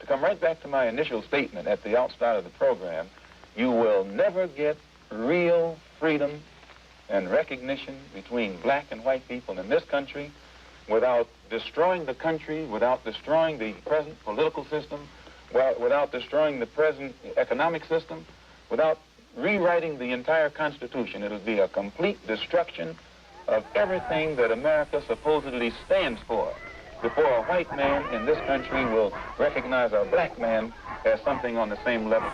come right back to my initial statement at the outstart of the program. You will never get real freedom and recognition between black and white people in this country without destroying the country, without destroying the present political system, without destroying the present economic system, without rewriting the entire Constitution. It'll be a complete destruction of everything that America supposedly stands for before a white man in this country will recognize a black man as something on the same level.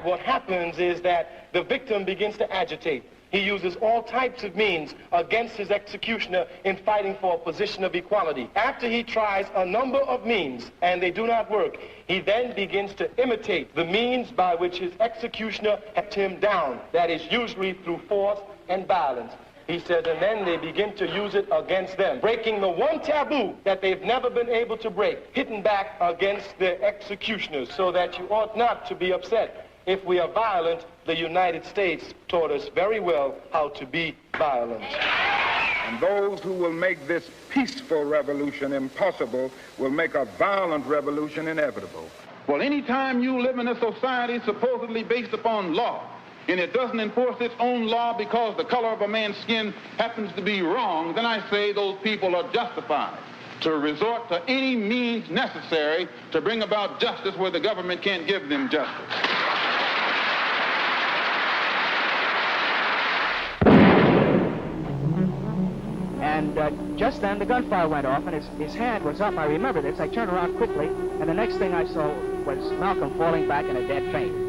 What happens is that the victim begins to agitate. He uses all types of means against his executioner in fighting for a position of equality. After he tries a number of means and they do not work, he then begins to imitate the means by which his executioner had him down. That is usually through force and violence. He says, and then they begin to use it against them, breaking the one taboo that they've never been able to break, hitting back against their executioners, so that you ought not to be upset. If we are violent, the United States taught us very well how to be violent. And those who will make this peaceful revolution impossible will make a violent revolution inevitable. Well, anytime you live in a society supposedly based upon law, and it doesn't enforce its own law because the color of a man's skin happens to be wrong, then I say those people are justified to resort to any means necessary to bring about justice where the government can't give them justice. And just then the gunfire went off and his hand was up. I remember this. I turned around quickly, and the next thing I saw was Malcolm falling back in a dead faint.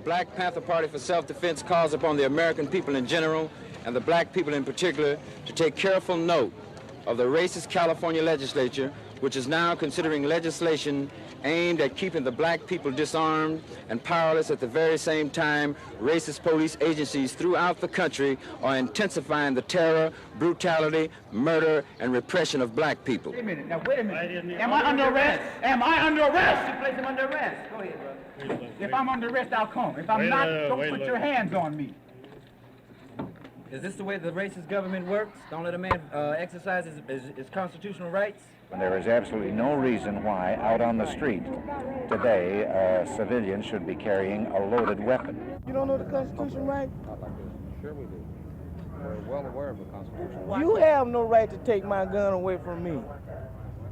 Black Panther Party for Self-Defense calls upon the American people in general and the black people in particular to take careful note of the racist California legislature, which is now considering legislation aimed at keeping the black people disarmed and powerless. At the very same time, racist police agencies throughout the country are intensifying the terror, brutality, murder, and repression of black people. Wait a minute, now wait a minute. Am I under arrest? Am I under arrest? You place him under arrest. Go ahead, bro. If I'm under arrest, I'll come. If I'm not, don't put your hands on me. Is this the way the racist government works? Don't let a man exercise his constitutional rights? There is absolutely no reason why out on the street today a civilian should be carrying a loaded weapon. You don't know the Constitution, right? Not like this. Sure we do. We're well aware of the Constitution. You have no right to take my gun away from me.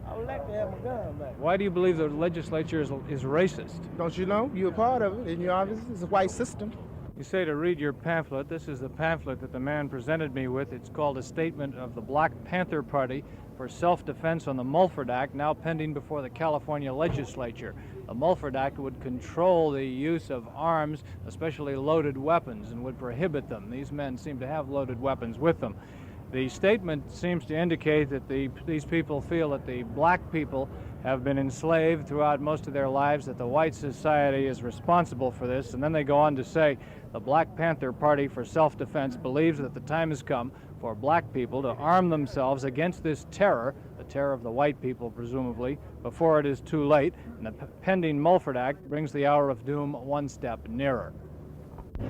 I would like to have my gun back. Why do you believe the legislature is racist? Don't you know? You're a part of it, and you're obviously, it's a white system. You say to read your pamphlet. This is the pamphlet that the man presented me with. It's called A Statement of the Black Panther Party for Self-Defense on the Mulford Act, now pending before the California legislature. The Mulford Act would control the use of arms, especially loaded weapons, and would prohibit them. These men seem to have loaded weapons with them. The statement seems to indicate that these people feel that the black people have been enslaved throughout most of their lives, that the white society is responsible for this, and then they go on to say the Black Panther Party for Self-Defense believes that the time has come for black people to arm themselves against this terror, the terror of the white people presumably, before it is too late, and the pending Mulford Act brings the hour of doom one step nearer.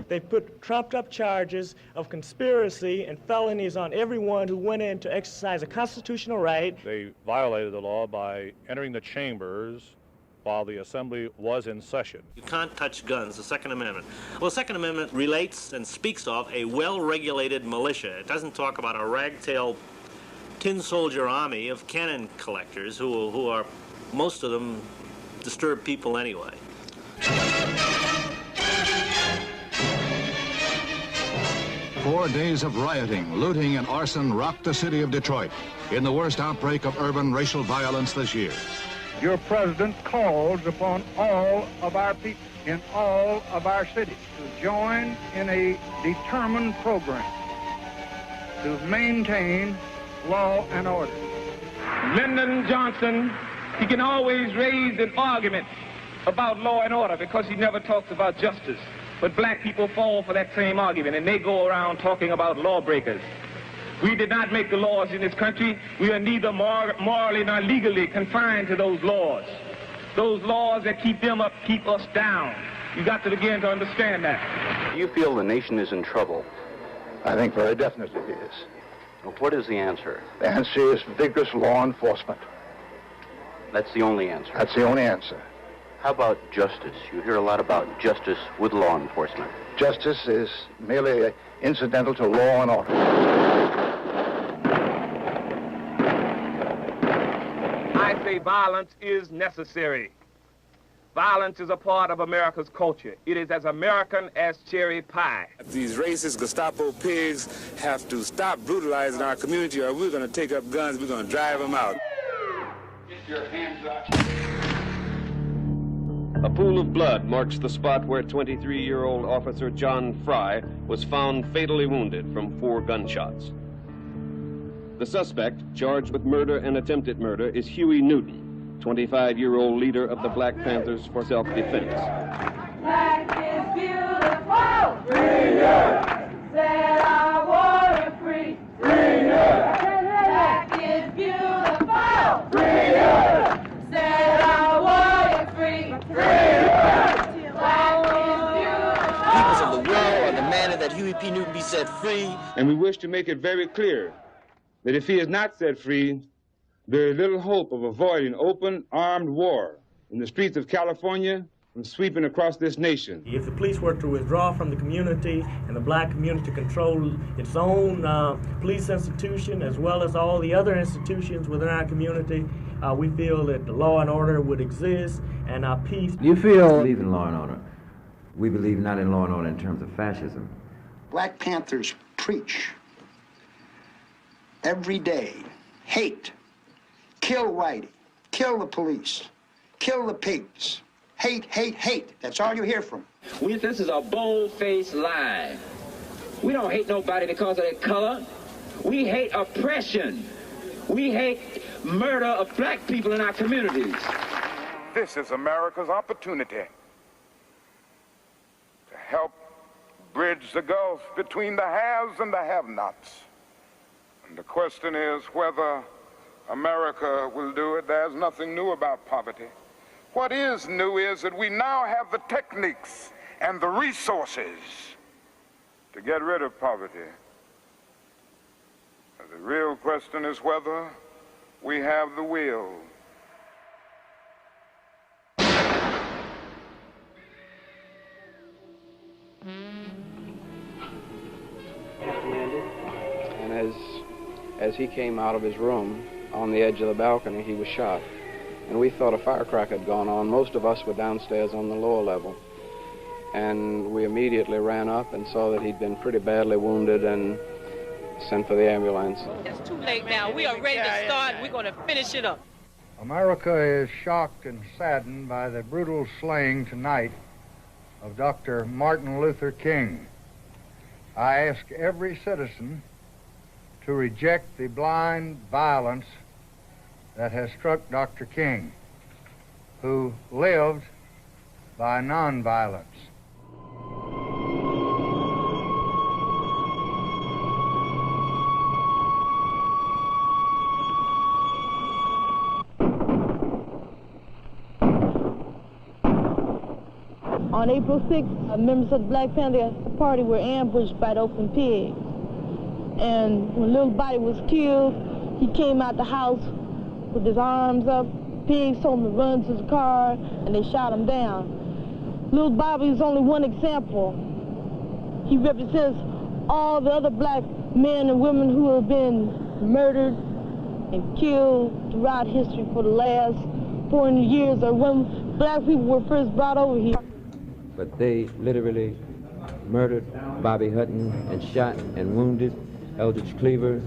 They put trumped-up charges of conspiracy and felonies on everyone who went in to exercise a constitutional right. They violated the law by entering the chambers while the assembly was in session. You can't touch guns, the Second Amendment. Well, the Second Amendment relates and speaks of a well-regulated militia. It doesn't talk about a ragtail tin soldier army of cannon collectors who are, most of them, disturb people anyway. 4 days of rioting, looting, and arson rocked the city of Detroit in the worst outbreak of urban racial violence this year. Your president calls upon all of our people in all of our cities to join in a determined program to maintain law and order. Lyndon Johnson, he can always raise an argument about law and order because he never talks about justice. But black people fall for that same argument, and they go around talking about lawbreakers. We did not make the laws in this country. We are neither morally nor legally confined to those laws. Those laws that keep them up keep us down. You got to begin to understand that. Do you feel the nation is in trouble? I think very definitely it is. Well, what is the answer? The answer is vigorous law enforcement. That's the only answer? That's the only answer. How about justice? You hear a lot about justice with law enforcement. Justice is merely incidental to law and order. I say violence is necessary. Violence is a part of America's culture. It is as American as cherry pie. These racist Gestapo pigs have to stop brutalizing our community, or we're going to take up guns, we're going to drive them out. Get your hands up. A pool of blood marks the spot where 23-year-old Officer John Fry was found fatally wounded from 4 gunshots. The suspect, charged with murder and attempted murder, is Huey Newton, 25-year-old leader of the Black Panthers for self-defense. Black is beautiful. Freedom. Set our warrior free. Freedom. Black is beautiful. Freedom. Set our warrior free. Peoples of the world are demanding that Huey P. Newton be set free. And we wish to make it very clear that if he is not set free, there is little hope of avoiding open armed war in the streets of California and sweeping across this nation. If the police were to withdraw from the community and the black community control its own police institution as well as all the other institutions within our community, we feel that the law and order would exist and peace. Do you believe in law and order? We believe not in law and order in terms of fascism. Black Panthers preach every day hate, kill whitey, kill the police, kill the pigs, hate, hate, hate. That's all you hear from. This is a bold-faced lie. We don't hate nobody because of their color. We hate oppression. We hate murder of black people in our communities. This is America's opportunity to help bridge the gulf between the haves and the have-nots. And the question is whether America will do it. There's nothing new about poverty. What is new is that we now have the techniques and the resources to get rid of poverty. The real question is whether we have the will. And as he came out of his room on the edge of the balcony, he was shot. And we thought a firecracker had gone on. Most of us were downstairs on the lower level. And we immediately ran up and saw that he'd been pretty badly wounded and sent for the ambulance. It's too late now. We are ready to start. We're going to finish it up. America is shocked and saddened by the brutal slaying tonight of Dr. Martin Luther King. I ask every citizen to reject the blind violence that has struck Dr. King, who lived by nonviolence. On April 6th, members of the Black Panther Party were ambushed by the open pigs. And when little body was killed, he came out the house with his arms up. Pigs told him to run to the car, and they shot him down. Little Bobby is only one example. He represents all the other black men and women who have been murdered and killed throughout history for the last 400 years, or when black people were first brought over here. But they literally murdered Bobby Hutton and shot and wounded Eldridge Cleaver.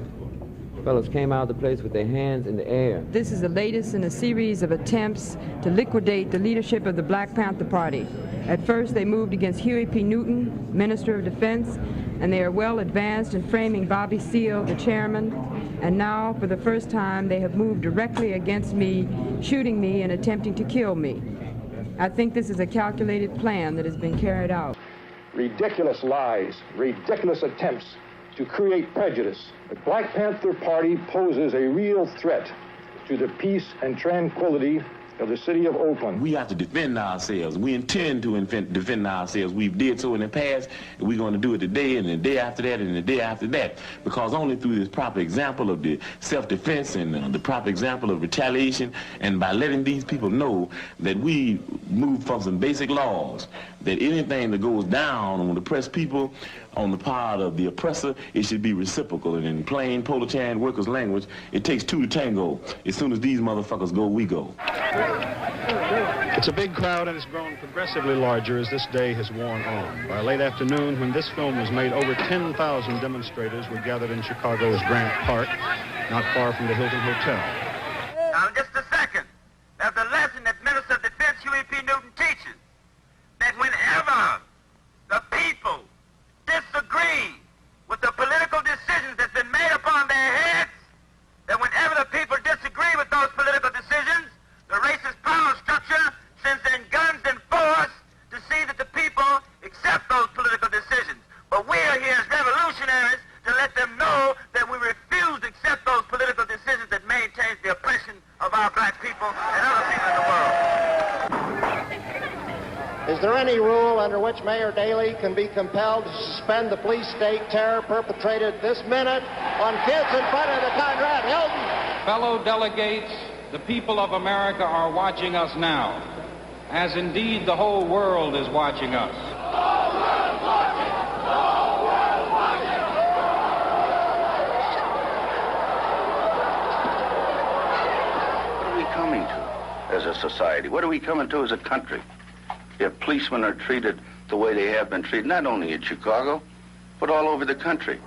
Fellows came out of the place with their hands in the air. This is the latest in a series of attempts to liquidate the leadership of the Black Panther Party. At first, they moved against Huey P. Newton, Minister of Defense, and they are well advanced in framing Bobby Seale, the chairman. And now, for the first time, they have moved directly against me, shooting me and attempting to kill me. I think this is a calculated plan that has been carried out. Ridiculous lies, ridiculous attempts to create prejudice. The Black Panther Party poses a real threat to the peace and tranquility of the city of Oakland. We have to defend ourselves. We intend to defend ourselves. We've did so in the past, and we're going to do it today, and the day after that, and the day after that. Because only through this proper example of the self-defense and the proper example of retaliation, and by letting these people know that we move from some basic laws, that anything that goes down on the oppressed people, on the part of the oppressor, it should be reciprocal. And in plain proletarian workers' language, it takes two to tango. As soon as these motherfuckers go, we go. It's a big crowd, and it's grown progressively larger as this day has worn on. By late afternoon, when this film was made, over 10,000 demonstrators were gathered in Chicago's Grant Park, not far from the Hilton Hotel. Now, just a second. There's a lesson that Minister of Defense Huey P. Newton teaches, that whenever the people disagree with the political decisions that's been made upon their heads, that whenever the people disagree with those political decisions, the racist power structure sends in guns and force to see that the people accept those political decisions. But we are here as revolutionaries to let them know that we refuse to accept those political decisions that maintains the oppression of our black people and other people in the world. Is there any rule under which Mayor Daley can be compelled to suspend the police state terror perpetrated this minute on kids in front of the Conrad Hilton? Fellow delegates, the people of America are watching us now, as indeed the whole world is watching us. The whole world watching! The whole world watching! What are we coming to as a society? What are we coming to as a country? If policemen are treated the way they have been treated, not only in Chicago, but all over the country.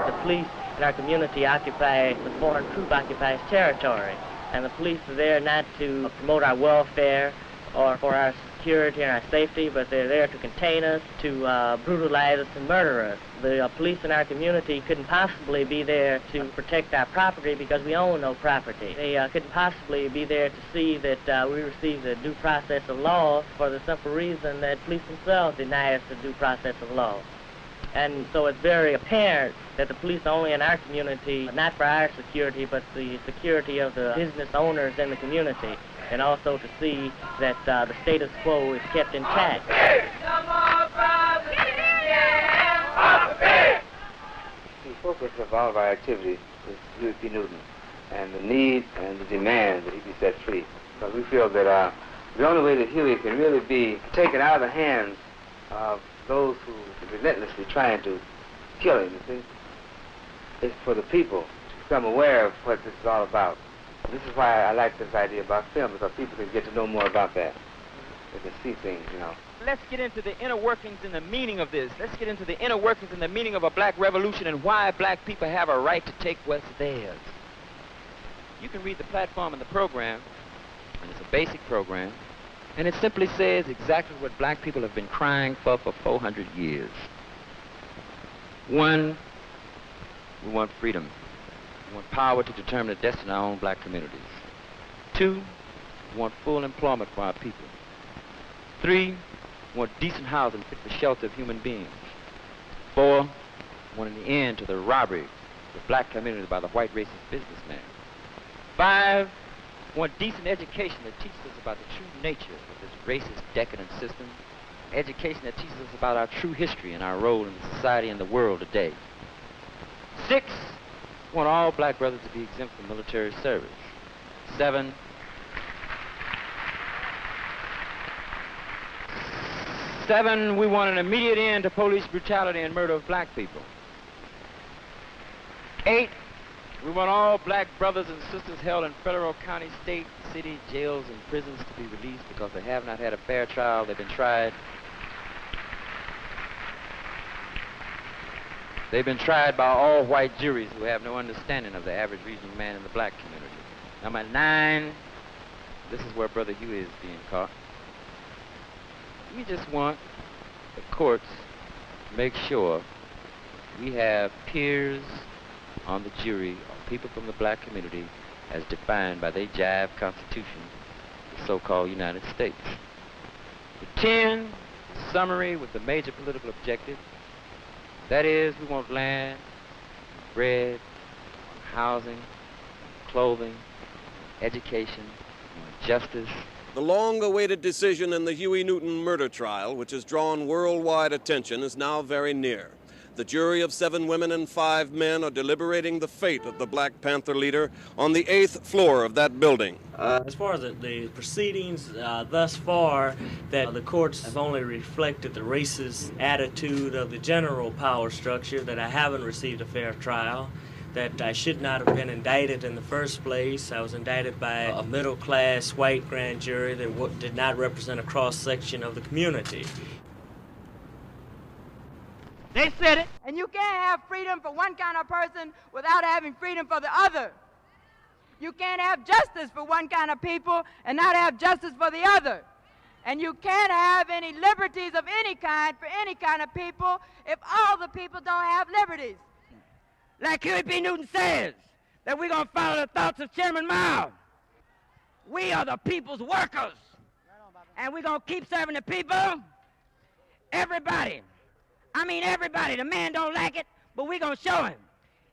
The police in our community occupy, the foreign troop occupies territory, and the police are there not to promote our welfare or for our security and our safety, but they're there to contain us, to brutalize us and murder us. The police in our community couldn't possibly be there to protect our property because we own no property. They couldn't possibly be there to see that we receive the due process of law for the simple reason that police themselves deny us the due process of law. And so it's very apparent that the police are only in our community, not for our security, but the security of the business owners in the community, and also to see that the status quo is kept intact. The focus of all of our activities is Huey P. Newton and the need and the demand that he be set free. Because we feel that the only way that Huey can really be taken out of the hands of those who are relentlessly trying to kill him, you see, is for the people to become aware of what this is all about. This is why I like this idea about film, because people can get to know more about that. They can see things, you know. Let's get into the inner workings and the meaning of this. Let's get into the inner workings and the meaning of a black revolution and why black people have a right to take what's theirs. You can read the platform in the program, and it's a basic program, and it simply says exactly what black people have been crying for 400 years. One, we want freedom. We want power to determine the destiny of our own black communities. Two, we want full employment for our people. Three, we want decent housing fit for shelter of human beings. Four, we want an end to the robbery of the black community by the white racist businessman. Five, we want decent education that teaches us about the true nature of this racist, decadent system. Education that teaches us about our true history and our role in the society and the world today. Six, we want all black brothers to be exempt from military service. Seven, we want an immediate end to police brutality and murder of black people. 8, We want all black brothers and sisters held in federal, county, state, city, jails, and prisons to be released because they have not had a fair trial. They've been tried. They've been tried by all white juries who have no understanding of the average regional man in the black community. Number 9, this is where Brother Huey is being caught. We just want the courts to make sure we have peers on the jury of people from the black community as defined by their jive constitution, the so-called United States. The 10, summary with the major political objective. That is, we want land, bread, housing, clothing, education, justice. The long-awaited decision in the Huey Newton murder trial, which has drawn worldwide attention, is now very near. The jury of 7 women and 5 men are deliberating the fate of the Black Panther leader on the 8th floor of that building. As far as the proceedings thus far, that the courts have only reflected the racist attitude of the general power structure, that I haven't received a fair trial, that I should not have been indicted in the first place. I was indicted by a middle-class white grand jury that did not represent a cross-section of the community. They said it. And you can't have freedom for one kind of person without having freedom for the other. You can't have justice for one kind of people and not have justice for the other. And you can't have any liberties of any kind for any kind of people if all the people don't have liberties. Like Huey P. Newton says, that we're going to follow the thoughts of Chairman Mao. We are the people's workers. And we're going to keep serving the people. Everybody. I mean everybody. The man don't like it, but we're going to show him.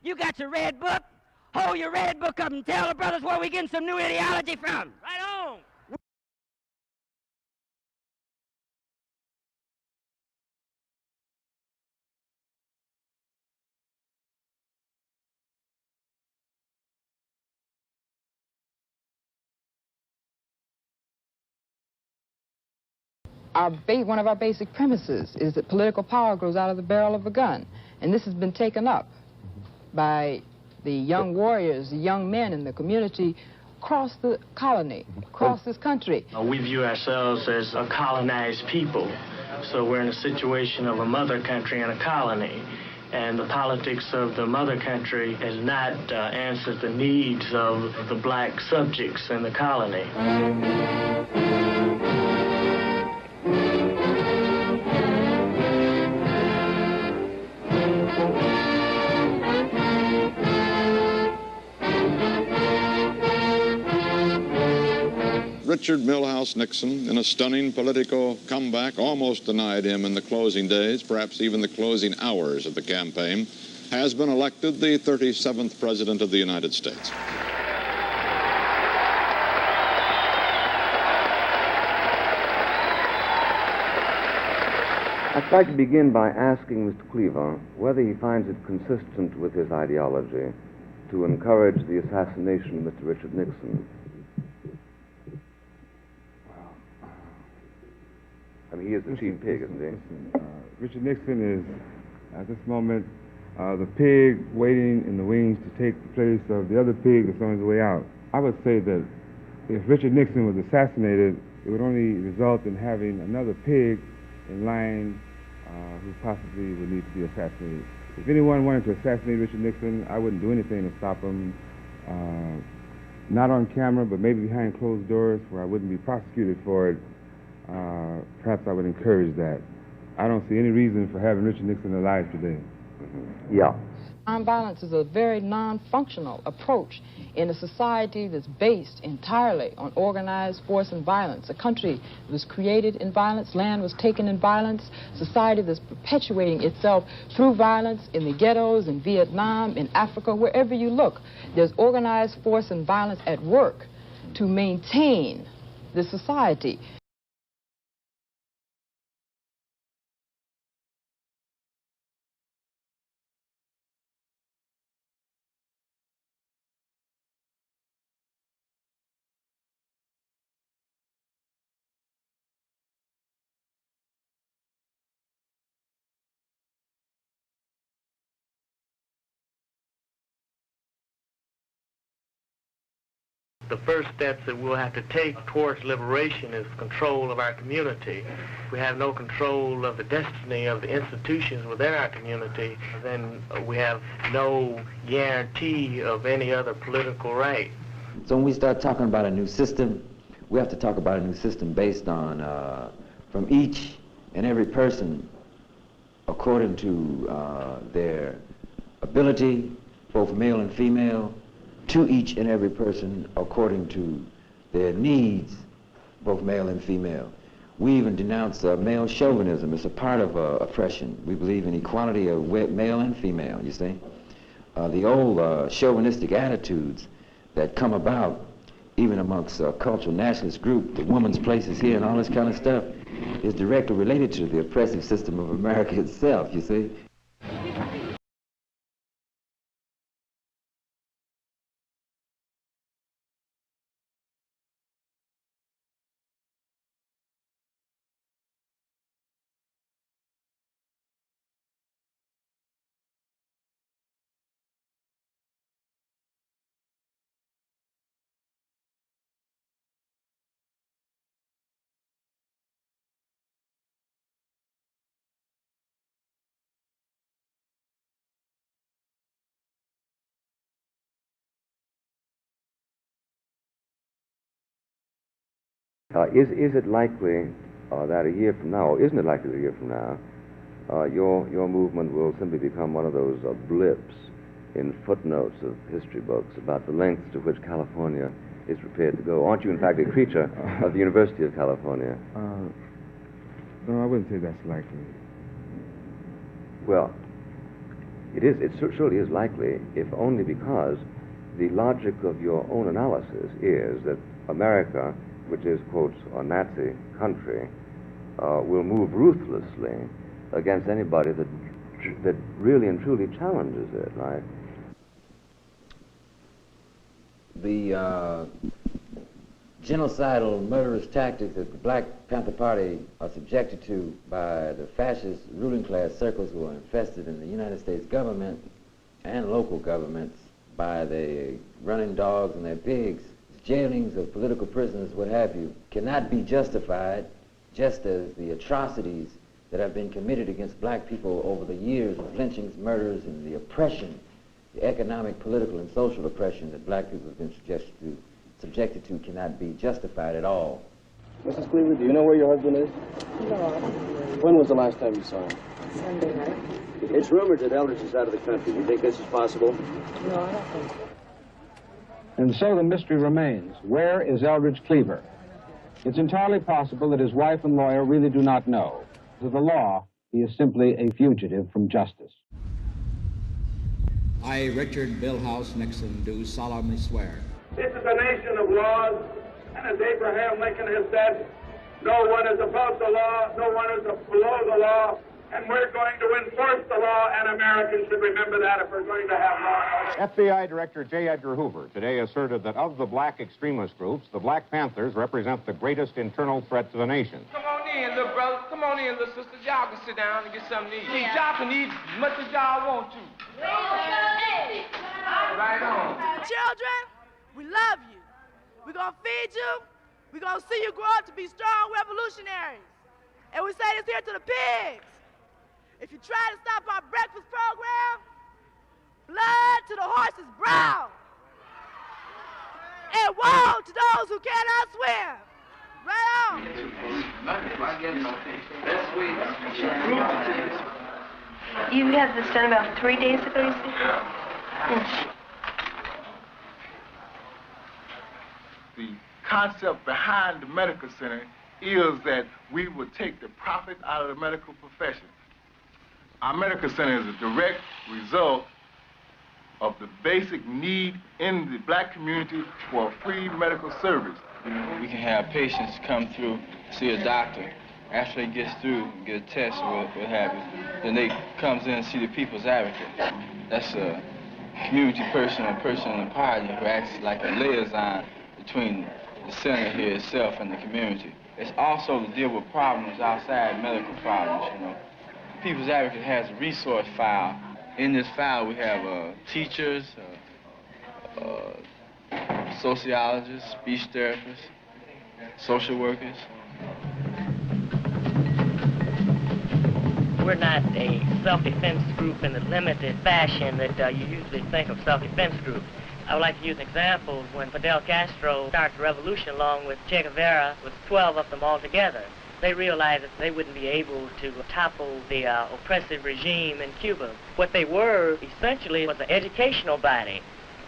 You got your red book. Hold your red book up and tell the brothers where we getting some new ideology from. Right on. One of our basic premises is that political power grows out of the barrel of a gun. And this has been taken up by the young warriors, the young men in the community across the colony, across this country. We view ourselves as a colonized people. So we're in a situation of a mother country and a colony. And the politics of the mother country has not answered the needs of the black subjects in the colony. Richard Milhouse Nixon, in a stunning political comeback, almost denied him in the closing days, perhaps even the closing hours of the campaign, has been elected the 37th President of the United States. I'd like to begin by asking Mr. Cleaver whether he finds it consistent with his ideology to encourage the assassination of Mr. Richard Nixon. I mean, he is the chief pig, isn't he? Richard Nixon is, at this moment, the pig waiting in the wings to take the place of the other pig that's on his way out. I would say that if Richard Nixon was assassinated, it would only result in having another pig in line who possibly would need to be assassinated. If anyone wanted to assassinate Richard Nixon, I wouldn't do anything to stop him. Not on camera, but maybe behind closed doors where I wouldn't be prosecuted for it. Perhaps I would encourage that. I don't see any reason for having Richard Nixon alive today. Yeah. Nonviolence is a very non-functional approach in a society that's based entirely on organized force and violence. A country that was created in violence, land was taken in violence, society that's perpetuating itself through violence in the ghettos, in Vietnam, in Africa, wherever you look. There's organized force and violence at work to maintain the society. the first steps that we'll have to take towards liberation is control of our community. If we have no control of the destiny of the institutions within our community, then we have no guarantee of any other political right. So when we start talking about a new system, we have to talk about a new system based on, from each and every person, according to their ability, both male and female, to each and every person according to their needs, both male and female. We even denounce male chauvinism. It's a part of oppression. We believe in equality of male and female, you see. The old chauvinistic attitudes that come about even amongst cultural nationalist group, the woman's place is here and all this kind of stuff, is directly related to the oppressive system of America itself, you see. Is it likely that a year from now, or isn't it likely that a year from now, your movement will simply become one of those blips in footnotes of history books about the lengths to which California is prepared to go? Aren't you, in fact, a creature of the University of California? No, I wouldn't say that's likely. Well, it surely is likely, if only because the logic of your own analysis is that America, which is, quote, a Nazi country, will move ruthlessly against anybody that really and truly challenges it, right? The genocidal, murderous tactics that the Black Panther Party are subjected to by the fascist ruling class circles who are infested in the United States government and local governments by the running dogs and their pigs, jailings of political prisoners, what have you, cannot be justified, just as the atrocities that have been committed against black people over the years, with lynchings, murders, and the oppression, the economic, political, and social oppression that black people have been subjected to cannot be justified at all. Mrs. Cleaver, do you know where your husband is? No, I don't know. When was the last time you saw him? Sunday night. It's rumored that Eldridge is out of the country. Do you think this is possible? No, I don't think so. And so the mystery remains. Where is Eldridge Cleaver? It's entirely possible that his wife and lawyer really do not know. To the law, he is simply a fugitive from justice. I, Richard Milhouse Nixon, do solemnly swear. This is a nation of laws, and as Abraham Lincoln has said, no one is above the law, no one is below the law, and we're going to enforce the law, and Americans should remember that if we're going to have law. FBI Director J. Edgar Hoover today asserted that of the black extremist groups, the Black Panthers represent the greatest internal threat to the nation. Come on in, little brother. Come on in, little sister. Y'all can sit down and get something to eat. Y'all can eat as much as y'all want to. Right on. Children, we love you. We're going to feed you. We're going to see you grow up to be strong revolutionaries. And we say this here to the pigs. If you try to stop our breakfast program, blood to the horse's brow. And woe to those who cannot swim. Right on. You had this done about 3 days ago, you said? The concept behind the medical center is that we would take the profit out of the medical profession. Our medical center is a direct result of the basic need in the black community for a free medical service. We can have patients come through, see a doctor. After they get through, get a test or what have you, then they comes in and see the people's advocate. That's a community person or person in the party who acts like a liaison between the center here itself and the community. It's also to deal with problems outside medical problems, you know. People's Advocate has a resource file. In this file, we have teachers, sociologists, speech therapists, social workers. We're not a self-defense group in the limited fashion that you usually think of self-defense groups. I would like to use an example when Fidel Castro started the revolution along with Che Guevara, with 12 of them all together. They realized that they wouldn't be able to topple the oppressive regime in Cuba. What they were essentially was an educational body.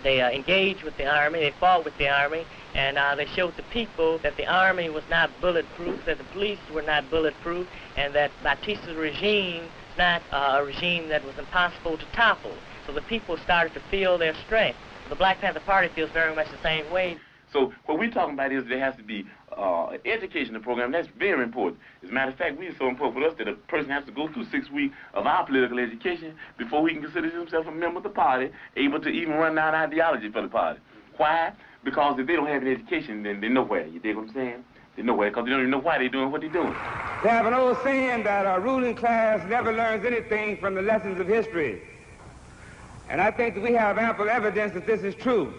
They engaged with the army, they fought with the army, and they showed the people that the army was not bulletproof, that the police were not bulletproof, and that Batista's regime was not a regime that was impossible to topple. So the people started to feel their strength. The Black Panther Party feels very much the same way. So what we're talking about is there has to be an educational program. That's very important. As a matter of fact, it's so important for us that a person has to go through 6 weeks of our political education before he can consider himself a member of the party, able to even run down ideology for the party. Why? Because if they don't have an education, then they're nowhere. You dig what I'm saying? They're nowhere because they don't even know why they're doing what they're doing. They have an old saying that a ruling class never learns anything from the lessons of history. And I think that we have ample evidence that this is true.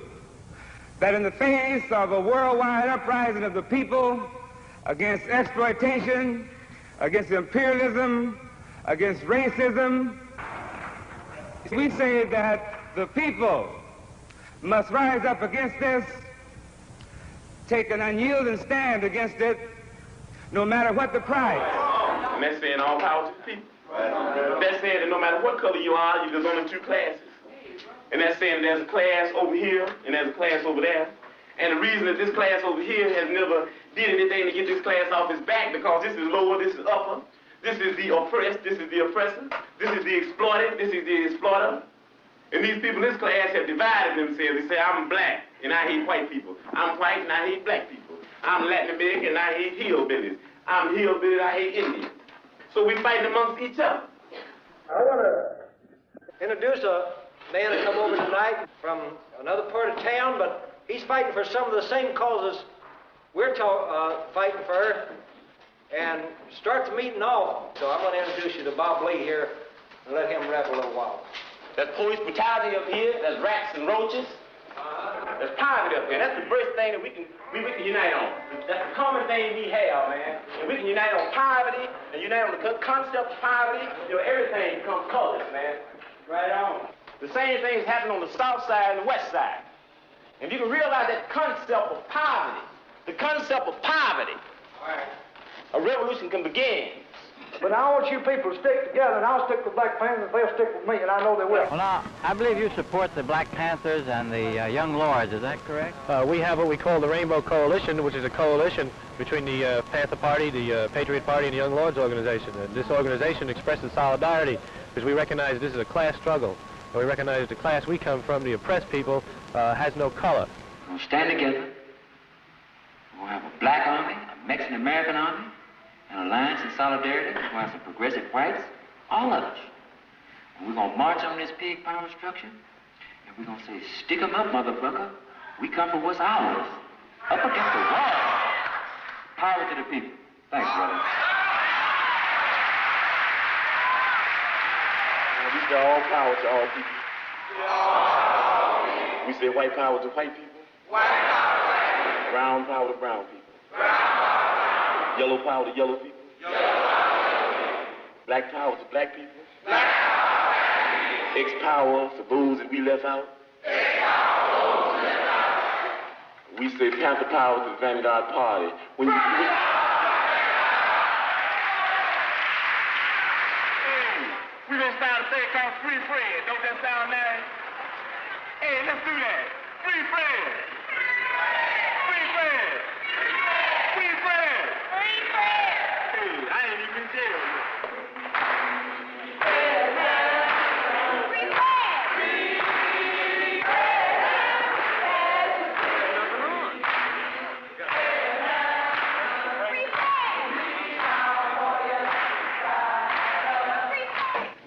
That in the face of a worldwide uprising of the people against exploitation, against imperialism, against racism, we say that the people must rise up against this, take an unyielding stand against it, no matter what the price. And that's saying all power to the people. That's saying that no matter what color you are, there's only two classes. And that's saying there's a class over here and there's a class over there. And the reason that this class over here has never did anything to get this class off its back, because this is lower, this is upper. This is the oppressed, this is the oppressor. This is the exploited, this is the exploiter. And these people in this class have divided themselves. They say, I'm black and I hate white people. I'm white and I hate black people. I'm Latin American and I hate hillbillies. I'm hillbilly and I hate Indians. So we fighting amongst each other. I want to introduce a man to come over tonight from another part of town, but he's fighting for some of the same causes we're fighting for, and start the meeting off. So I'm going to introduce you to Bob Lee here and let him rap a little while. There's police brutality up here, there's rats and roaches, there's poverty up here. That's the first thing that we can unite on. That's the common thing we have, man. And we can unite on poverty, and unite on the concept of poverty. Everything becomes colors, man. Right on. The same things happen on the south side and the west side. And if you can realize that concept of poverty, a revolution can begin. But I want you people to stick together, and I'll stick with Black Panthers, they'll stick with me, and I know they will. Well, now, I believe you support the Black Panthers and the Young Lords, is that correct? We have what we call the Rainbow Coalition, which is a coalition between the Panther Party, the Patriot Party, and the Young Lords organization. And this organization expresses solidarity because we recognize this is a class struggle. And we recognize the class we come from, the oppressed people, has no color. We'll stand together. We'll have a black army, a Mexican-American army, an alliance and solidarity. We'll have some progressive whites, all of us. And we're going to march on this pig power structure, and we're going to say, stick 'em up, motherfucker. We come for what's ours. Up against the wall. Power to the people. Thanks, brother. We say all power to all people. We say white power to white people. Brown power to brown people. Yellow power to yellow people. Black power to black people. X power for those that we left out. We say Panther power to the Vanguard Party. We've been starting to say it called Free Fred. Don't that sound nice? Hey, let's do that. Free Fred. Free Fred. Free Fred. Free Fred. Hey, I ain't even in jail yet.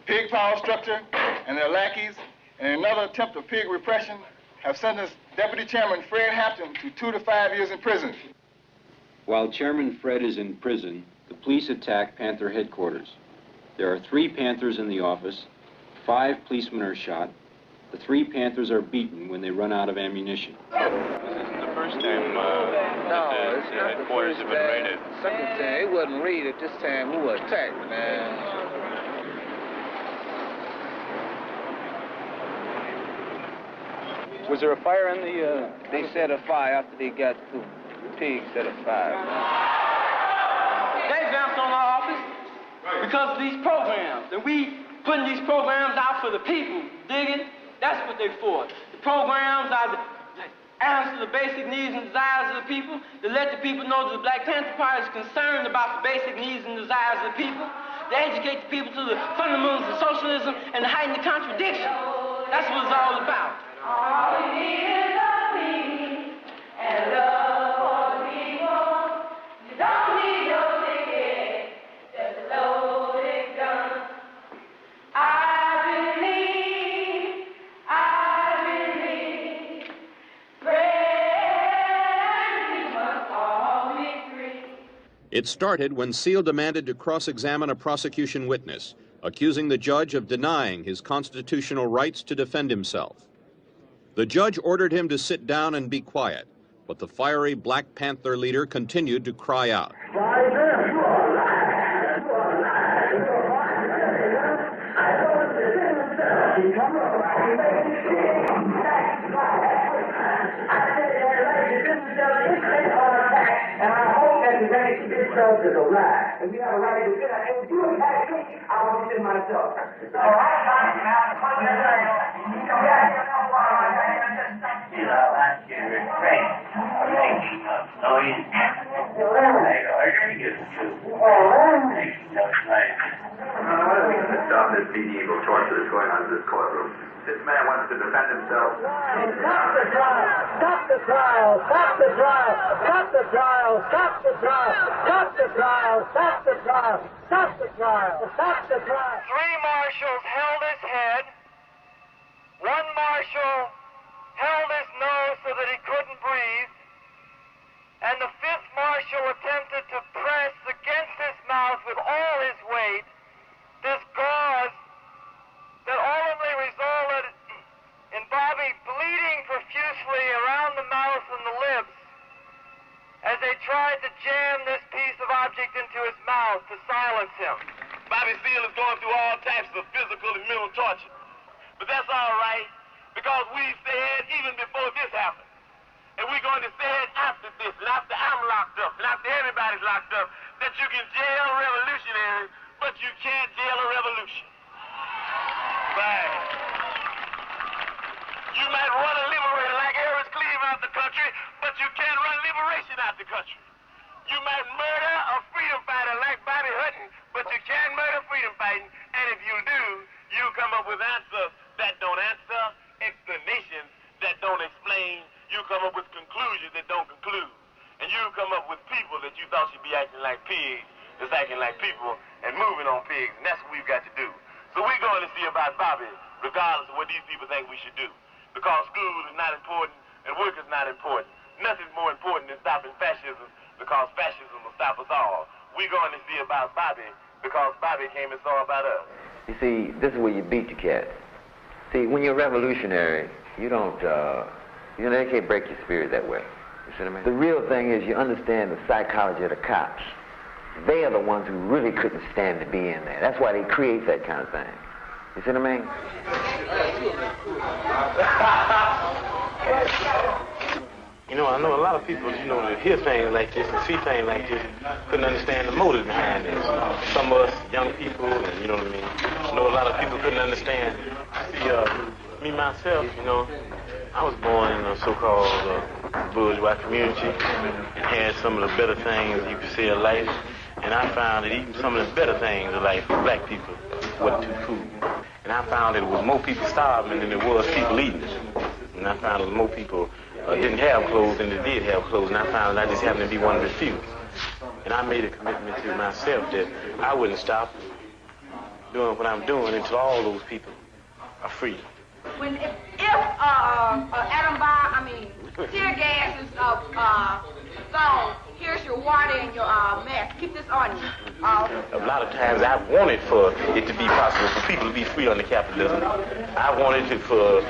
Pig power structure and their lackeys, in another attempt of pig repression, have sentenced Deputy Chairman Fred Hampton to 2 to 5 years in prison. While Chairman Fred is in prison, the police attack Panther headquarters. There are 3 Panthers in the office, 5 policemen are shot. The 3 Panthers are beaten when they run out of ammunition. This is time that the headquarters have been raided? Second time, it wasn't raided. This time we were attacked, man. Was there a fire in the... They set a fire after they got through. The pigs set a fire. They vamped on our office because of these programs. And we putting these programs out for the people, digging? That's what they're for. The programs are to answer the basic needs and desires of the people, to let the people know that the Black Panther Party is concerned about the basic needs and desires of the people, to educate the people to the fundamentals of socialism and to heighten the contradiction. That's what it's all about. All we need is love, and love for the people. You don't need your ticket, just a loaded gun. I believe, pray, we must all be free. It started when Seal demanded to cross-examine a prosecution witness, accusing the judge of denying his constitutional rights to defend himself. The judge ordered him to sit down and be quiet, but the fiery Black Panther leader continued to cry out. Is a lie, and we have a right to do that. And if you attack me, I will do it myself. All right, Stop this medieval torture that's going on in this courtroom. This man wants to defend himself. Stop the trial! Stop the trial! Stop the trial! Stop the trial! Stop the trial! Stop the trial! Stop the trial! Stop the trial! Stop the trial! 3 marshals held his head. 1 marshal held his nose so that he couldn't breathe. And the 5th marshal attempted to press against his mouth with all his weight this gauze that ultimately resulted in Bobby bleeding profusely around the mouth and the lips as they tried to jam this piece of object into his mouth to silence him. Bobby Seale is going through all types of physical and mental torture. But that's all right, because we said even before this happened, and we're going to say it after this, and after I'm locked up, and after everybody's locked up, that you can jail revolutionaries, but you can't jail a revolution. Right. You might run a liberator like Harris Cleave out the country, but you can't run liberation out the country. You might murder a freedom fighter like Bobby Hutton, but you can't murder freedom fighting, and if you do, you come up with answers that don't answer, explanations that don't explain, you come up with conclusions that don't conclude, and you come up with people that you thought should be acting like pigs, that's acting like people, and moving on pigs, and that's what we've got to do. So we're going to see about Bobby, regardless of what these people think we should do. Because school is not important, and work is not important. Nothing's more important than stopping fascism, because fascism will stop us all. We're going to see about Bobby, because Bobby came and saw about us. You see, this is where you beat your cat. See, when you're revolutionary, you don't, they can't break your spirit that way. You see what I mean? The real thing is you understand the psychology of the cops. They are the ones who really couldn't stand to be in there. That's why they create that kind of thing. You see what I mean? You know, I know a lot of people, that hear things like this and see things like this, couldn't understand the motive behind this. Some of us young people, and you know what I mean, I know a lot of people couldn't understand. See, me myself, I was born in a so-called bourgeois community and had some of the better things you could say of life. And I found that even some of the better things of life for black people wasn't too cool. And I found that it was more people starving than there was people eating. And I found that more people didn't have clothes than they did have clothes. And I found that I just happened to be one of the few. And I made a commitment to myself that I wouldn't stop doing what I'm doing until all those people are free. If tear gas is thrown, here's your water and your mask. Keep this on you. A lot of times I wanted for it to be possible for people to be free under capitalism. I wanted it for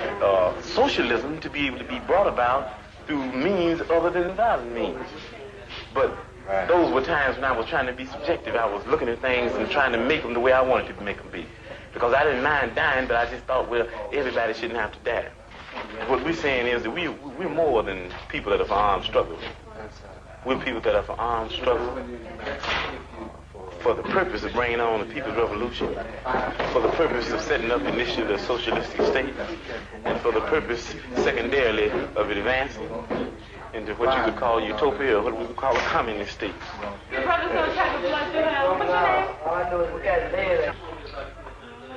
socialism to be able to be brought about through means other than violent means. But those were times when I was trying to be subjective. I was looking at things and trying to make them the way I wanted to make them be. Because I didn't mind dying, but I just thought, well, everybody shouldn't have to die. What we're saying is that we're more than people that are for armed struggle. We're people that are for armed struggle, for the purpose of bringing on the people's revolution, for the purpose of setting up initially a socialistic state, and for the purpose, secondarily, of advancing into what you could call utopia, or what we would call a communist state. Your brother's what type of blood you have? What's your name? All I know is we got dead.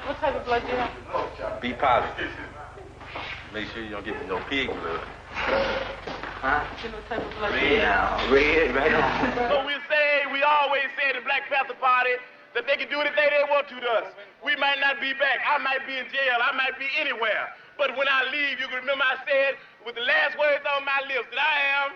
What type of blood you have? Be positive. Make sure you don't get no pig blood. Huh? What type of blood Red now. Red, right now. So we always say in the Black Panther Party that they can do anything they want to us. We might not be back. I might be in jail. I might be anywhere. But when I leave, you can remember I said with the last words on my lips that I am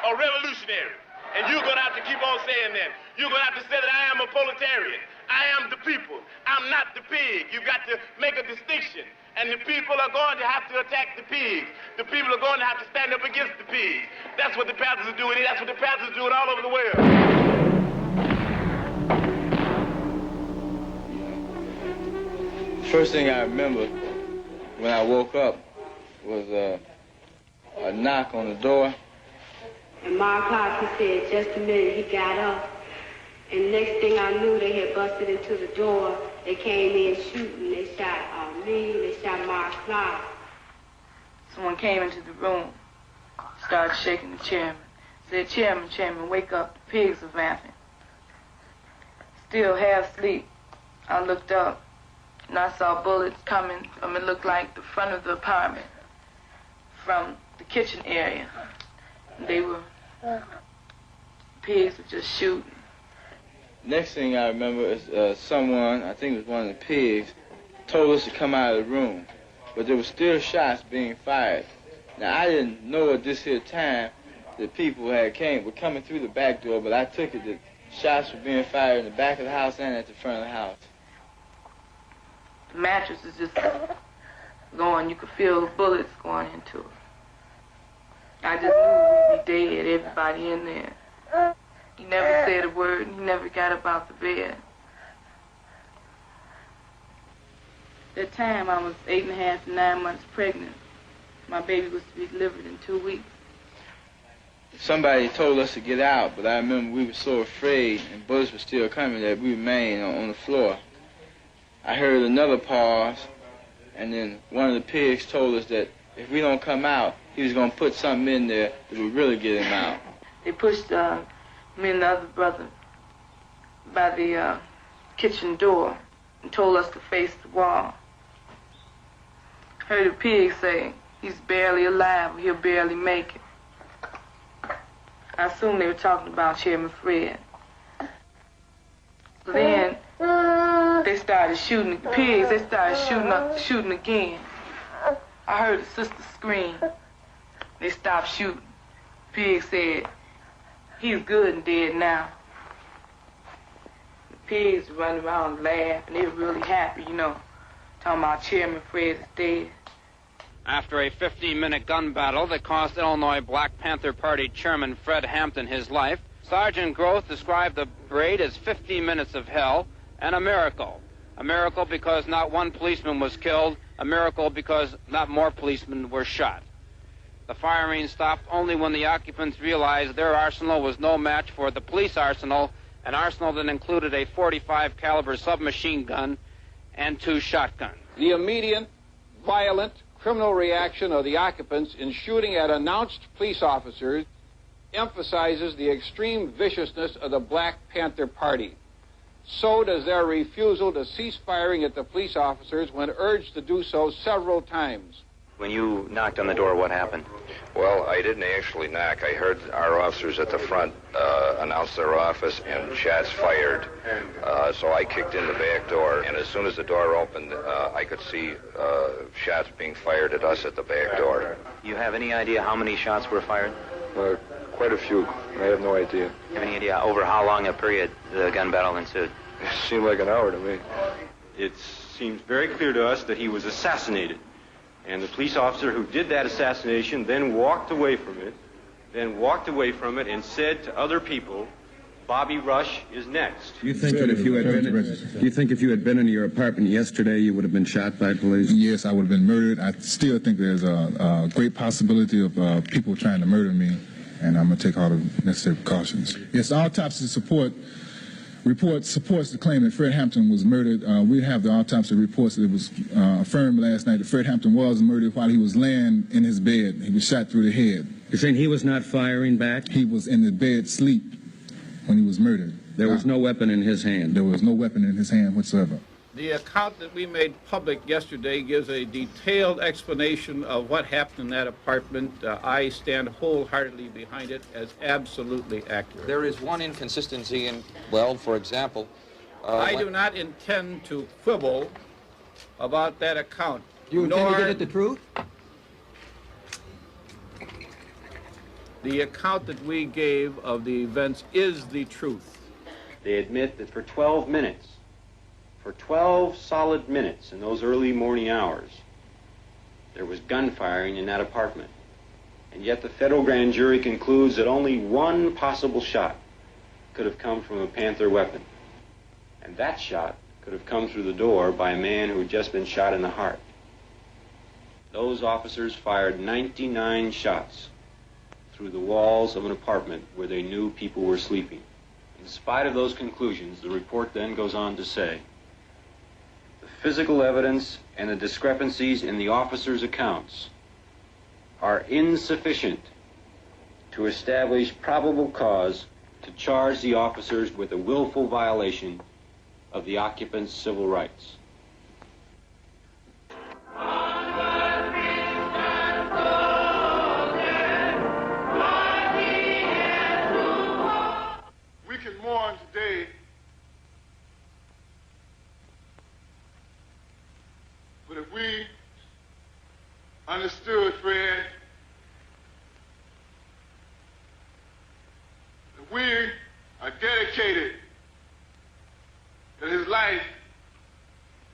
a revolutionary. And you're going to have to keep on saying that. You're going to have to say that I am a proletarian. I am the people. I'm not the pig. You've got to make a distinction. And the people are going to have to attack the pigs. The people are going to have to stand up against the pigs. That's what the Panthers are doing. That's what the Panthers are doing all over the world. First thing I remember when I woke up was a knock on the door. And Mark Clark, he said, just a minute, he got up. And next thing I knew, they had busted into the door. They came in shooting. They shot me, they shot Mark Clark. Someone came into the room, started shaking the chairman. Said, Chairman, wake up. The pigs are vamping. Still half asleep, I looked up, and I saw bullets coming from, it looked like the front of the apartment, from the kitchen area. They were, pigs were just shooting. Next thing I remember is someone, I think it was one of the pigs, told us to come out of the room. But there were still shots being fired. Now, I didn't know at this here time that people were coming through the back door, but I took it that shots were being fired in the back of the house and at the front of the house. The mattress is just going, you could feel bullets going into it. I just knew we'd be dead, everybody in there. He never said a word, and he never got up out the bed. At that time, I was 8.5 to 9 months pregnant. My baby was to be delivered in 2 weeks. Somebody told us to get out, but I remember we were so afraid, and bullets were still coming, that we remained on the floor. I heard another pause, and then one of the pigs told us that if we don't come out, he was going to put something in there that would really get him out. They pushed me and the other brother by the kitchen door and told us to face the wall. Heard a pig say, he's barely alive, he'll barely make it. I assumed they were talking about Chairman Fred. So then they started shooting the pigs, they started shooting again. I heard the sister scream. They stopped shooting. The pig said, he's good and dead now. The pigs running around laughing. They were really happy, you know, talking about Chairman Fred is dead. After a 15-minute gun battle that cost Illinois Black Panther Party Chairman Fred Hampton his life, Sergeant Groth described the parade as 15 minutes of hell and a miracle. A miracle because not one policeman was killed, a miracle because not more policemen were shot. The firing stopped only when the occupants realized their arsenal was no match for the police arsenal, an arsenal that included a .45 caliber submachine gun and 2 shotguns. The immediate, violent, criminal reaction of the occupants in shooting at announced police officers emphasizes the extreme viciousness of the Black Panther Party. So does their refusal to cease firing at the police officers when urged to do so several times. When you knocked on the door, what happened? Well, I didn't actually knock. I heard our officers at the front announce their office and shots fired. So I kicked in the back door, and as soon as the door opened, I could see shots being fired at us at the back door. You have any idea how many shots were fired? Quite a few. I have no idea. You have any idea over how long a period the gun battle ensued? It seemed like an hour to me. It seems very clear to us that he was assassinated. And the police officer who did that assassination then walked away from it, and said to other people, Bobby Rush is next. Do you think that if you had been in your apartment yesterday, you would have been shot by police? Yes, I would have been murdered. I still think there's a great possibility of people trying to murder me, and I'm going to take all the necessary precautions. Yes, the autopsy report supports the claim that Fred Hampton was murdered. We have the autopsy reports that it was affirmed last night that Fred Hampton was murdered while he was laying in his bed. He was shot through the head. You're saying he was not firing back? He was in the bed sleep when he was murdered. There was no weapon in his hand? There was no weapon in his hand whatsoever. The account that we made public yesterday gives a detailed explanation of what happened in that apartment. I stand wholeheartedly behind it as absolutely accurate. There is one inconsistency in, well, for example... I do not intend to quibble about that account. Do you intend to get at the truth? The account that we gave of the events is the truth. They admit that for 12 minutes, for 12 solid minutes in those early morning hours, there was gunfiring in that apartment. And yet the federal grand jury concludes that only one possible shot could have come from a Panther weapon. And that shot could have come through the door by a man who had just been shot in the heart. Those officers fired 99 shots through the walls of an apartment where they knew people were sleeping. In spite of those conclusions, the report then goes on to say, the physical evidence and the discrepancies in the officers' accounts are insufficient to establish probable cause to charge the officers with a willful violation of the occupants' civil rights. We can mourn today, but if we understood Fred, if we are dedicated that his life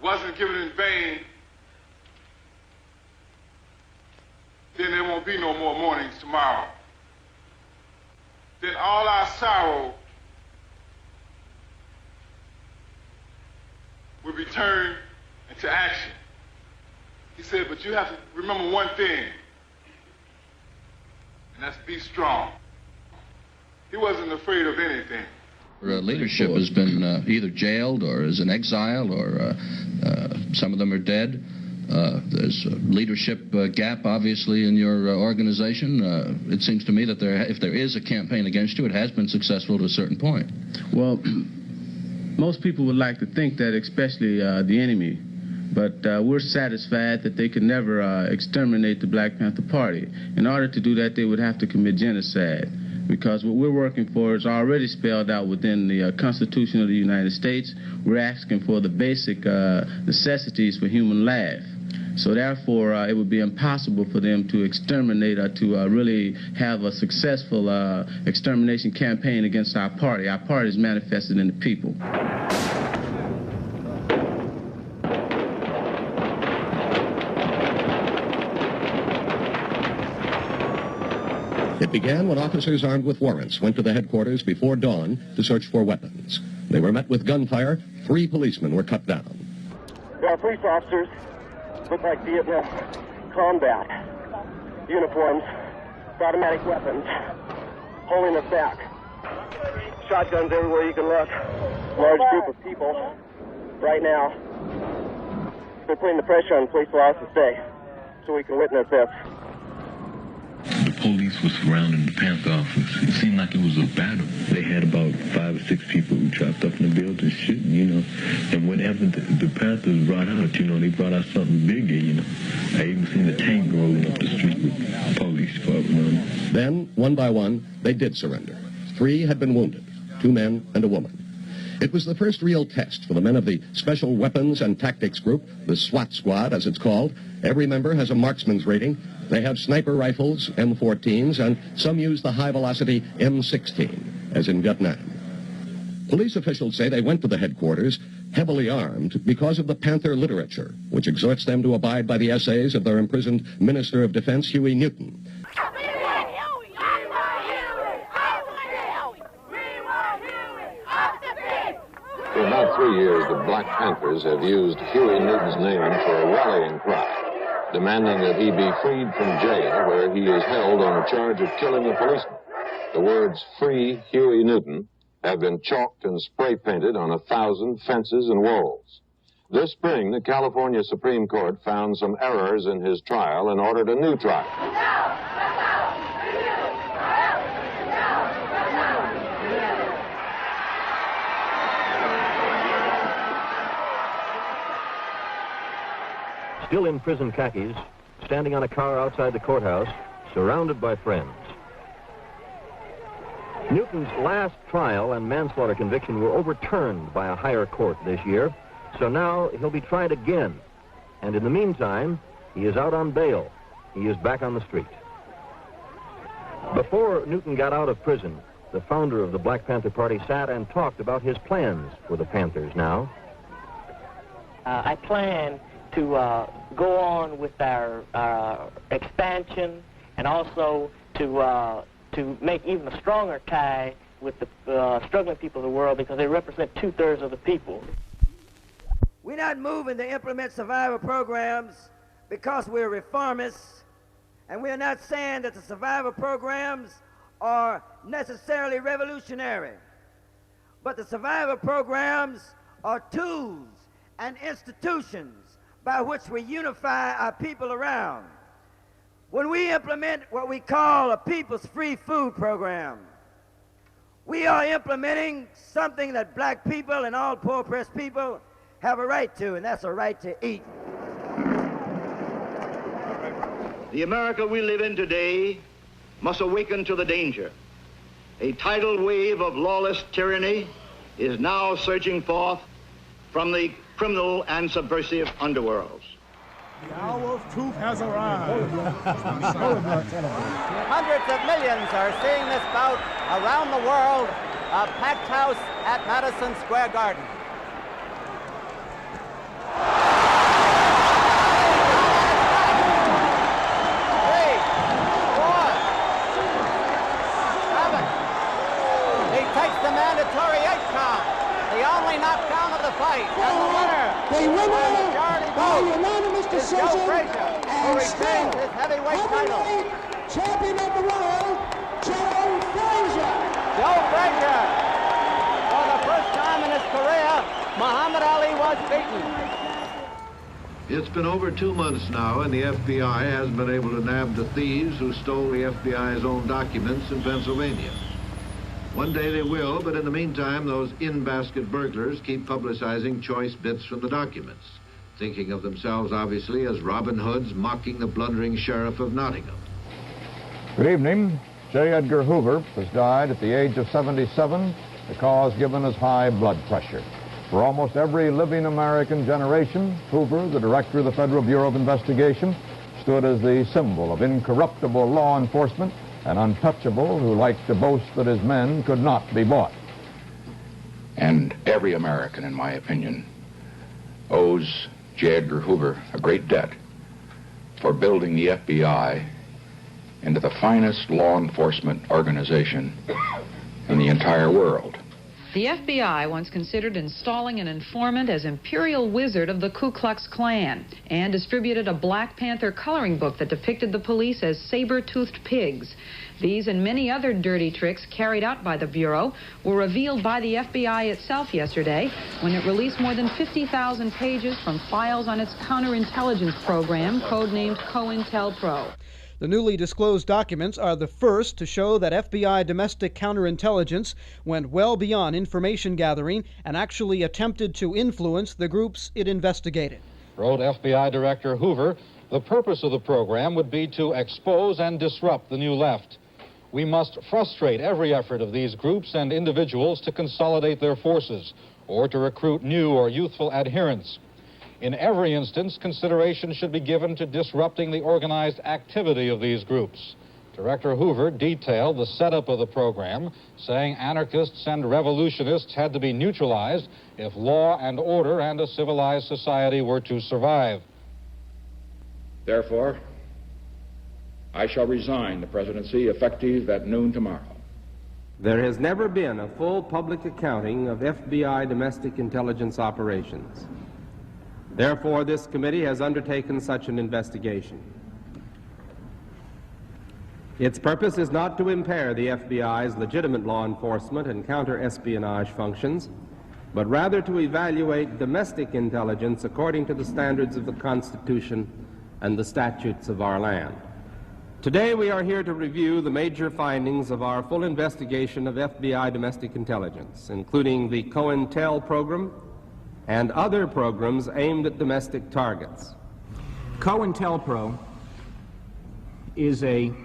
wasn't given in vain, then there won't be no more mournings tomorrow. Then all our sorrow will be turned into action. He said, but you have to remember one thing, and that's be strong. He wasn't afraid of anything. Leadership has been either jailed or is in exile, or some of them are dead. There's a leadership gap, obviously, in your organization. It seems to me that if there is a campaign against you, it has been successful to a certain point. Well, most people would like to think that, especially the enemy. But we're satisfied that they could never exterminate the Black Panther Party. In order to do that, they would have to commit genocide, because what we're working for is already spelled out within the Constitution of the United States. We're asking for the basic necessities for human life. So therefore, it would be impossible for them to exterminate or to really have a successful extermination campaign against our party. Our party is manifested in the people. It began when officers armed with warrants went to the headquarters before dawn to search for weapons. They were met with gunfire. 3 policemen were cut down. Our police officers look like Vietnam combat uniforms, automatic weapons, holding us back. Shotguns everywhere you can look. Large group of people right now. They're putting the pressure on the police laws to stay so we can witness this. The police was surrounding the Panther office. It seemed like it was a battle. They had about 5 or 6 people who trapped up in the building shooting, you know. And whenever the Panthers brought out, you know, they brought out something bigger, you know. I even seen a tank rolling up the street with police following on. Then, one by one, they did surrender. 3 had been wounded, 2 men and a woman. It was the first real test for the men of the Special Weapons and Tactics Group, the SWAT Squad, as it's called. Every member has a marksman's rating. They have sniper rifles, M14s, and some use the high-velocity M16, as in Vietnam. Police officials say they went to the headquarters heavily armed because of the Panther literature, which exhorts them to abide by the essays of their imprisoned Minister of Defense, Huey Newton. For about 3 years, the Black Panthers have used Huey Newton's name for a rallying cry, demanding that he be freed from jail, where he is held on a charge of killing a policeman. The words "Free Huey Newton" have been chalked and spray painted on 1,000 fences and walls. This spring, the California Supreme Court found some errors in his trial and ordered a new trial. Still in prison khakis, standing on a car outside the courthouse, surrounded by friends. Newton's last trial and manslaughter conviction were overturned by a higher court this year, so now he'll be tried again. And in the meantime, he is out on bail. He is back on the street. Before Newton got out of prison, the founder of the Black Panther Party sat and talked about his plans for the Panthers now. I plan to go on with our expansion, and also to make even a stronger tie with the struggling people of the world, because they represent 2/3 of the people. We're not moving to implement survival programs because we're reformists, and we're not saying that the survival programs are necessarily revolutionary, but the survival programs are tools and institutions by which we unify our people around. When we implement what we call a People's Free Food Program, we are implementing something that black people and all poor-oppressed people have a right to, and that's a right to eat. The America we live in today must awaken to the danger. A tidal wave of lawless tyranny is now surging forth from the criminal and subversive underworlds. The hour of truth has arrived. Hundreds of millions are seeing this bout around the world, a packed house at Madison Square Garden. He takes the mandatory 8 count, the only knockdown of the fight, and the winner by unanimous decision who retains his heavyweight title. Champion of the world, Joe Frazier. Joe Frazier. For the first time in his career, Muhammad Ali was beaten. It's been over 2 months now, and the FBI hasn't been able to nab the thieves who stole the FBI's own documents in Pennsylvania. One day they will, but in the meantime, those in-basket burglars keep publicizing choice bits from the documents, thinking of themselves, obviously, as Robin Hoods mocking the blundering sheriff of Nottingham. Good evening. J. Edgar Hoover has died at the age of 77, the cause given as high blood pressure. For almost every living American generation, Hoover, the director of the Federal Bureau of Investigation, stood as the symbol of incorruptible law enforcement, an untouchable who liked to boast that his men could not be bought. And every American, in my opinion, owes J. Edgar Hoover a great debt for building the FBI into the finest law enforcement organization in the entire world. The FBI once considered installing an informant as imperial wizard of the Ku Klux Klan and distributed a Black Panther coloring book that depicted the police as saber-toothed pigs. These and many other dirty tricks carried out by the Bureau were revealed by the FBI itself yesterday when it released more than 50,000 pages from files on its counterintelligence program, codenamed COINTELPRO. The newly disclosed documents are the first to show that FBI domestic counterintelligence went well beyond information gathering and actually attempted to influence the groups it investigated. Wrote FBI Director Hoover, the purpose of the program would be to expose and disrupt the New Left. We must frustrate every effort of these groups and individuals to consolidate their forces or to recruit new or youthful adherents. In every instance, consideration should be given to disrupting the organized activity of these groups, to Director Hoover detailed the setup of the program, saying anarchists and revolutionists had to be neutralized if law and order and a civilized society were to survive. Therefore, I shall resign the presidency effective at noon tomorrow. There has never been a full public accounting of FBI domestic intelligence operations. Therefore, this committee has undertaken such an investigation. Its purpose is not to impair the FBI's legitimate law enforcement and counter-espionage functions, but rather to evaluate domestic intelligence according to the standards of the Constitution and the statutes of our land. Today we are here to review the major findings of our full investigation of FBI domestic intelligence, including the COINTEL program and other programs aimed at domestic targets. COINTELPRO is an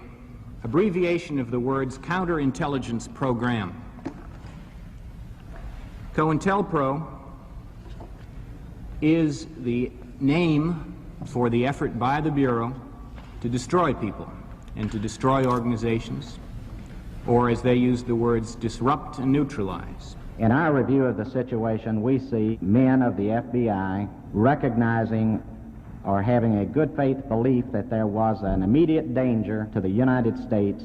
abbreviation of the words Counterintelligence Program. COINTELPRO is the name for the effort by the Bureau to destroy people and to destroy organizations, or as they use the words, disrupt and neutralize. In our review of the situation, we see men of the FBI recognizing or having a good faith belief that there was an immediate danger to the United States.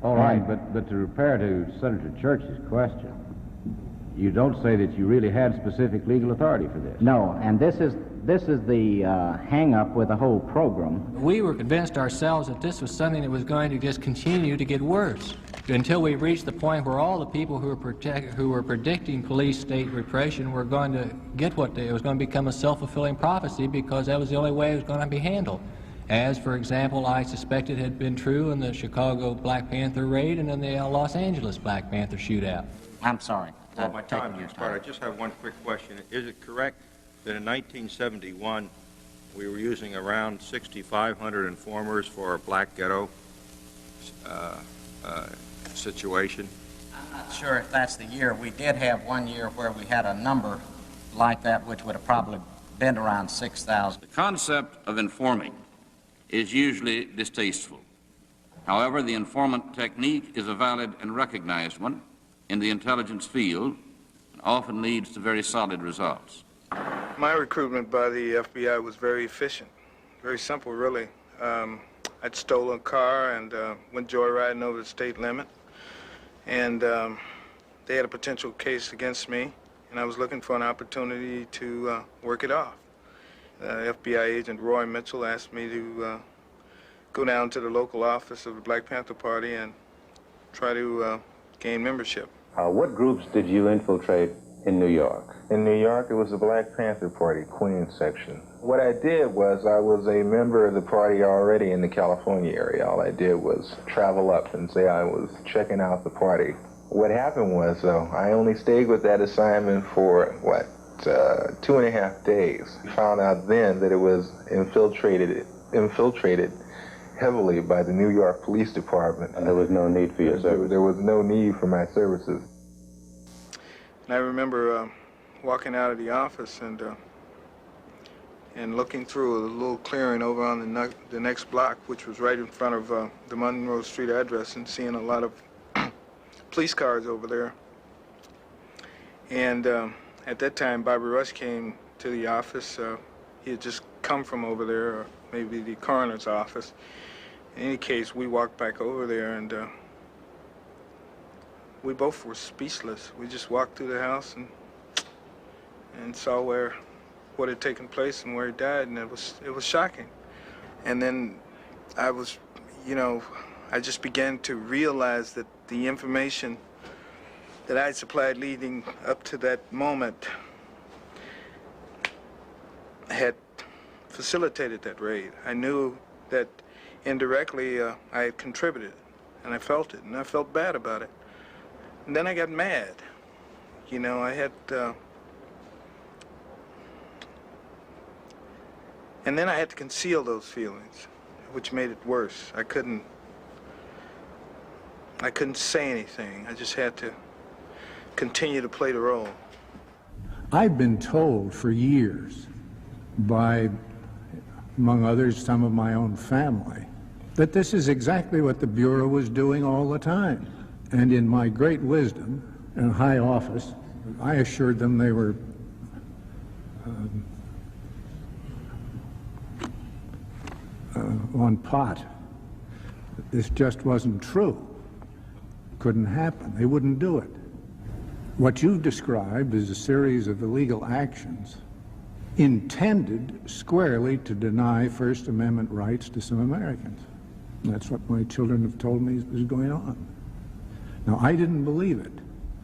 All right, but to repair to Senator Church's question, you don't say that you really had specific legal authority for this. No, and this is the hang-up with the whole program. We were convinced ourselves that this was something that was going to just continue to get worse until we reached the point where all the people who were predicting police-state repression were going to get it was going to become a self-fulfilling prophecy, because that was the only way it was going to be handled. As, for example, I suspected had been true in the Chicago Black Panther raid and in the Los Angeles Black Panther shootout. I'm sorry. Well, my time has expired. I just have one quick question. Is it correct that in 1971 we were using around 6,500 informers for a black ghetto situation? I'm not sure if that's the year. We did have one year where we had a number like that, which would have probably been around 6,000. The concept of informing is usually distasteful. However, the informant technique is a valid and recognized one in the intelligence field and often leads to very solid results. My recruitment by the FBI was very efficient, very simple, really. I'd stolen a car and went joyriding over the state limit, and they had a potential case against me, and I was looking for an opportunity to work it off. FBI agent Roy Mitchell asked me to go down to the local office of the Black Panther Party and try to gain membership. What groups did you infiltrate in New York? In New York, it was the Black Panther Party, Queens section. What I did was I was a member of the party already in the California area. All I did was travel up and say I was checking out the party. What happened was, though, I only stayed with that assignment for, 2.5 days. I found out then that it was infiltrated heavily by the New York Police Department. And there was no need for your services? There was no need for my services. And I remember walking out of the office and looking through a little clearing over on the next block, which was right in front of the Monroe Street address, and seeing a lot of police cars over there. And at that time, Bobby Rush came to the office. He had just come from over there, or maybe the coroner's office. In any case, we walked back over there, and we both were speechless. We just walked through the house and saw what had taken place and where he died, and it was shocking. And then I just began to realize that the information that I had supplied leading up to that moment had facilitated that raid. I knew that indirectly I had contributed, and I felt it, and I felt bad about it. And then I got mad. I had, and then I had to conceal those feelings, which made it worse. I couldn't say anything. I just had to continue to play the role. I've been told for years by, among others, some of my own family, But this is exactly what the Bureau was doing all the time. And in my great wisdom and high office, I assured them they were on pot. This just wasn't true. Couldn't happen. They wouldn't do it. What you've described is a series of illegal actions intended squarely to deny First Amendment rights to some Americans. That's what my children have told me is going on. Now, I didn't believe it.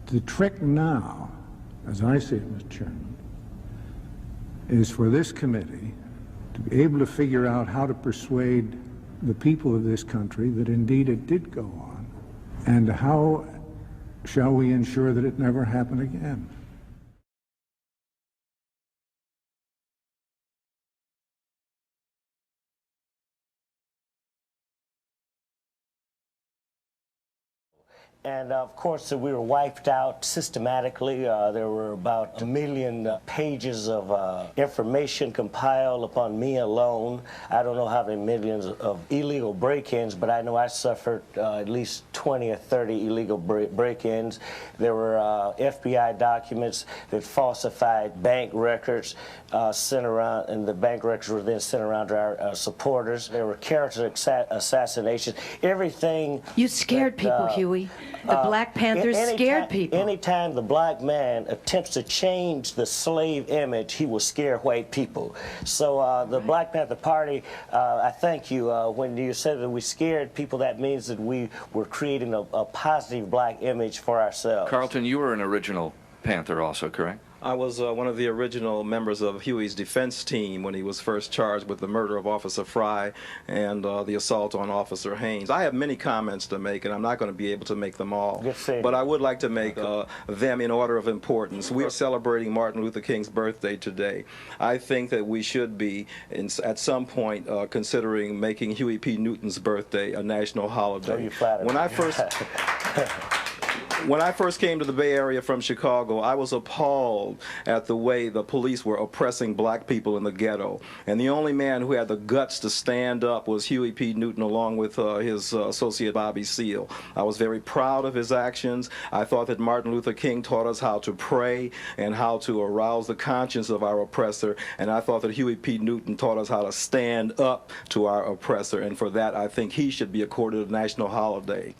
The trick now, as I see it, Mr. Chairman, is for this committee to be able to figure out how to persuade the people of this country that indeed it did go on, and how shall we ensure that it never happen again. And of course, we were wiped out systematically. There were about 1 million pages of information compiled upon me alone. I don't know how many millions of illegal break-ins, but I know I suffered at least 20 or 30 illegal break-ins. There were FBI documents that falsified bank records sent around, and the bank records were then sent around to our supporters. There were character assassinations. Everything. You scared people, Huey. The Black Panthers scared people. Anytime the black man attempts to change the slave image, he will scare white people. So the Black Panther Party, I thank you. When you said that we scared people, that means that we were creating a positive black image for ourselves. Carlton, you were an original Panther also, correct? I was one of the original members of Huey's defense team when he was first charged with the murder of Officer Fry and the assault on Officer Haynes. I have many comments to make, and I'm not going to be able to make them all. But I would like to make them in order of importance. We are celebrating Martin Luther King's birthday today. I think that we should be, at some point, considering making Huey P. Newton's birthday a national holiday. Oh, you flatter me. When I first came to the Bay Area from Chicago, I was appalled at the way the police were oppressing black people in the ghetto. And the only man who had the guts to stand up was Huey P. Newton, along with his associate Bobby Seale. I was very proud of his actions. I thought that Martin Luther King taught us how to pray and how to arouse the conscience of our oppressor. And I thought that Huey P. Newton taught us how to stand up to our oppressor. And for that, I think he should be accorded a national holiday.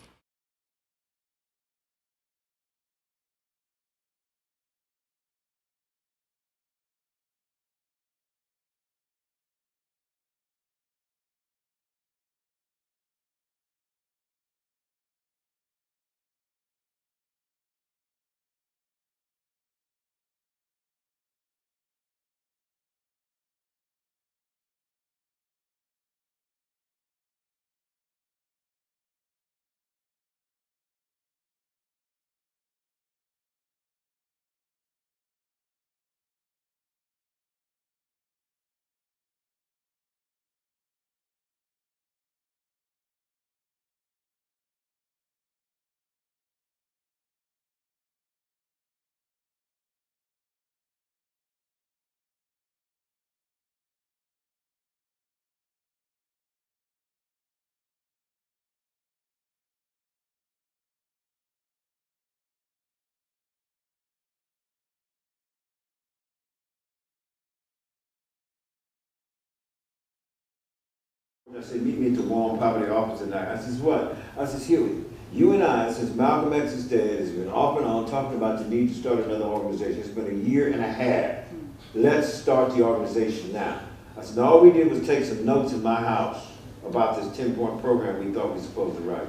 I said, meet me at the Warren Poverty office tonight. I says, what? I says, Huey, you and I, since Malcolm X is dead, has been off and on talking about the need to start another organization. It's been 1.5 years. Let's start the organization now. I said, all we did was take some notes in my house about this 10-point program we thought we were supposed to write.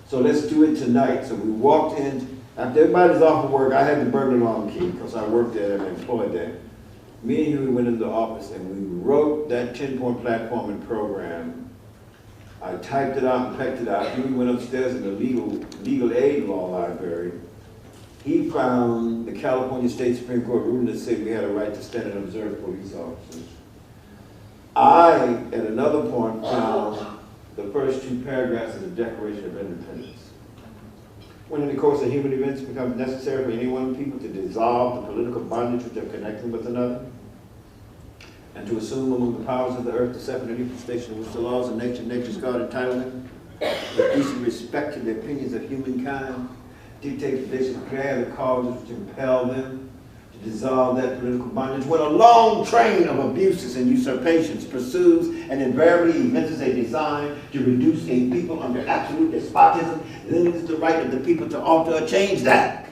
So let's do it tonight. So we walked in. After everybody's off of work, I had the burglar alarm key because I worked there and employed there. Me and Huey went into the office and we wrote that 10-point platform and program. I typed it out and pecked it out. Huey went upstairs in the legal aid law library. He found the California State Supreme Court ruling that said we had a right to stand and observe police officers. I, at another point, found the first 2 paragraphs of the Declaration of Independence. When in the course of human events it becomes necessary for any one people to dissolve the political bondage which they're connecting with another, and to assume among the powers of the earth the separate and equal station in which the laws of nature, nature's God entitlement, with decent respect to the opinions of humankind, dictate that they should declare the causes which impel them to dissolve that political bondage, when a long train of abuses and usurpations pursues and invariably evinces a design to reduce a people under absolute despotism, then it is the right of the people to alter or change that.